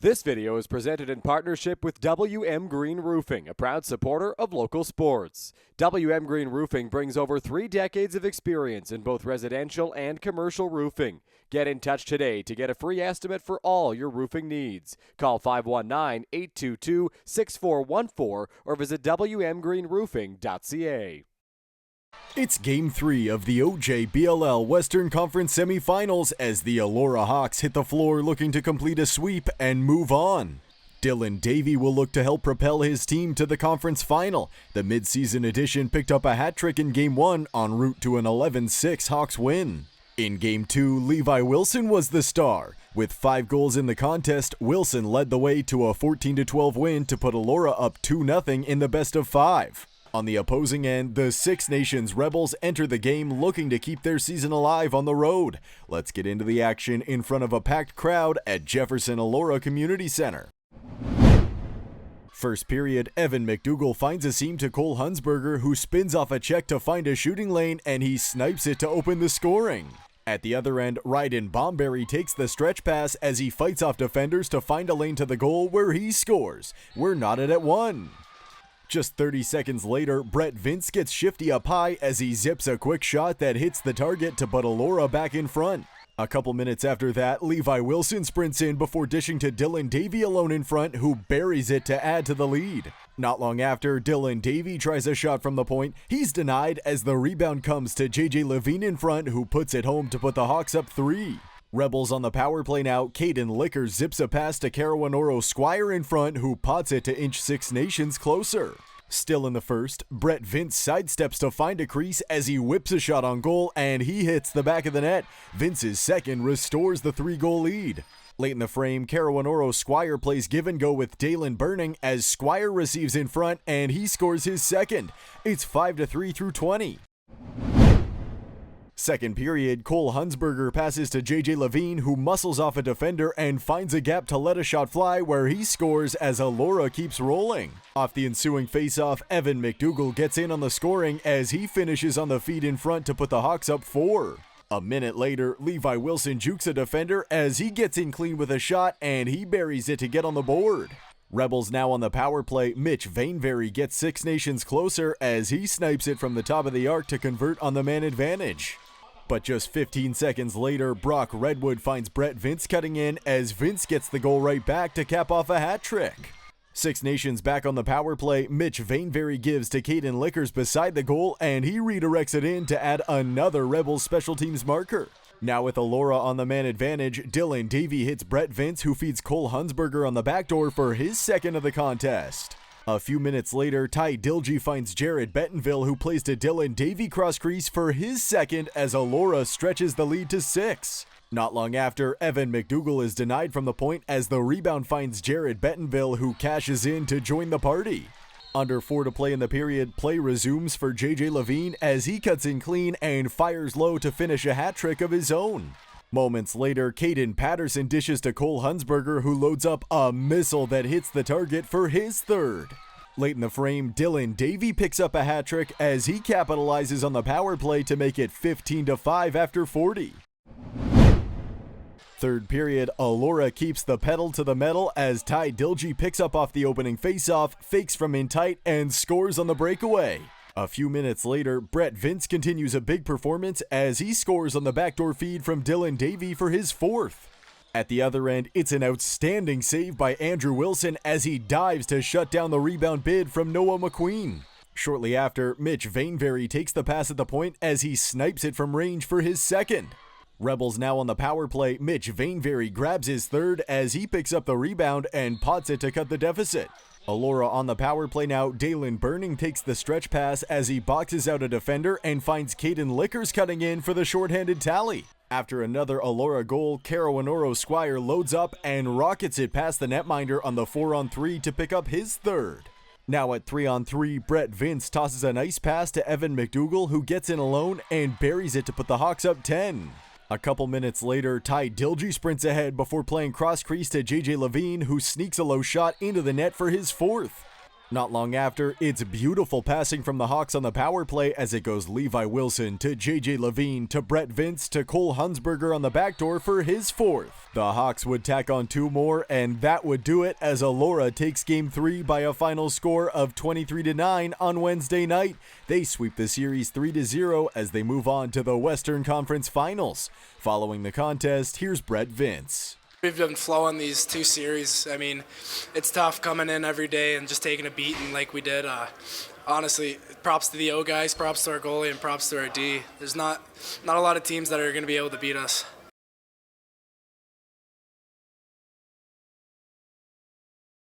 This video is presented in partnership with WM Green Roofing, a proud supporter of local sports. WM Green Roofing brings over 3 decades of experience in both residential and commercial roofing. Get in touch today to get a free estimate for all your roofing needs. Call 519-822-6414 or visit wmgreenroofing.ca. It's Game 3 of the OJBLL Western Conference semifinals as the Elora Hawks hit the floor looking to complete a sweep and move on. Dylan Davey will look to help propel his team to the conference final. The midseason edition picked up a hat trick in Game 1 en route to an 11-6 Hawks win. In Game 2, Levi Wilson was the star. With 5 goals in the contest, Wilson led the way to a 14-12 win to put Elora up 2-0 in the best of 5. On the opposing end, the Six Nations Rebels enter the game looking to keep their season alive on the road. Let's get into the action in front of a packed crowd at Jefferson Elora Community Centre. First period, Evan McDougall finds a seam to Cole Hunsberger, who spins off a check to find a shooting lane, and he snipes it to open the scoring. At the other end, Ryden Bomberry takes the stretch pass as he fights off defenders to find a lane to the goal where he scores. We're knotted at 1. Just 30 seconds later, Brett Vince gets shifty up high as he zips a quick shot that hits the target to put Elora back in front. A couple minutes after that, Levi Wilson sprints in before dishing to Dylan Davey alone in front, who buries it to add to the lead. Not long after, Dylan Davey tries a shot from the point. He's denied as the rebound comes to JJ Levine in front, who puts it home to put the Hawks up 3. Rebels on the power play now. Caden Licker zips a pass to Carawanoro Squire in front, who pots it to inch Six Nations closer. Still in the first, Brett Vince sidesteps to find a crease as he whips a shot on goal, and he hits the back of the net. Vince's second restores the 3-goal lead. Late in the frame, Carawanoro Squire plays give and go with Dalen Burning as Squire receives in front, and he scores his second. It's 5-3 through 20. Second period, Cole Hunsberger passes to JJ Levine, who muscles off a defender and finds a gap to let a shot fly, where he scores as Elora keeps rolling. Off the ensuing faceoff, Evan McDougall gets in on the scoring as he finishes on the feet in front to put the Hawks up 4. A minute later, Levi Wilson jukes a defender as he gets in clean with a shot, and he buries it to get on the board. Rebels now on the power play. Mitch Vainberry gets Six Nations closer as he snipes it from the top of the arc to convert on the man advantage. But just 15 seconds later, Brock Redwood finds Brett Vince cutting in as Vince gets the goal right back to cap off a hat trick. Six Nations back on the power play. Mitch Vainberry gives to Caden Lickers beside the goal, and he redirects it in to add another Rebels special teams marker. Now with Elora on the man advantage, Dylan Davey hits Brett Vince, who feeds Cole Hunsberger on the backdoor for his second of the contest. A few minutes later, Ty Dilge finds Jared Bentonville, who plays to Dylan Davey cross crease for his second as Elora stretches the lead to 6. Not long after, Evan McDougall is denied from the point as the rebound finds Jared Bentonville, who cashes in to join the party. Under 4 to play in the period, play resumes for JJ Levine as he cuts in clean and fires low to finish a hat trick of his own. Moments later, Caden Patterson dishes to Cole Hunsberger, who loads up a missile that hits the target for his third. Late in the frame, Dylan Davey picks up a hat trick as he capitalizes on the power play to make it 15-5 after 40. Third period, Elora keeps the pedal to the metal as Ty Dilge picks up off the opening faceoff, fakes from in tight, and scores on the breakaway. A few minutes later, Brett Vince continues a big performance as he scores on the backdoor feed from Dylan Davey for his 4th. At the other end, it's an outstanding save by Andrew Wilson as he dives to shut down the rebound bid from Noah McQueen. Shortly after, Mitch Vainberry takes the pass at the point as he snipes it from range for his second. Rebels now on the power play. Mitch Vainberry grabs his third as he picks up the rebound and pots it to cut the deficit. Elora on the power play now. Dalen Burning takes the stretch pass as he boxes out a defender and finds Caden Lickers cutting in for the shorthanded tally. After another Elora goal, Carawanoro Squire loads up and rockets it past the netminder on the 4-on-3 to pick up his third. Now at 3-on-3, Brett Vince tosses a nice pass to Evan McDougall, who gets in alone and buries it to put the Hawks up 10. A couple minutes later, Ty Dilge sprints ahead before playing cross crease to JJ Levine, who sneaks a low shot into the net for his 4th. Not long after, it's beautiful passing from the Hawks on the power play as it goes Levi Wilson to JJ Levine to Brett Vince to Cole Hunsberger on the backdoor for his fourth. The Hawks would tack on 2 more, and that would do it as Elora takes Game 3 by a final score of 23-9 on Wednesday night. They sweep the series 3-0 as they move on to the Western Conference Finals. Following the contest, here's Brett Vince. We've been flowing these 2 series. I mean, it's tough coming in every day and just taking a beating like we did. Honestly, props to the O guys, props to our goalie, and props to our D. There's not a lot of teams that are going to be able to beat us.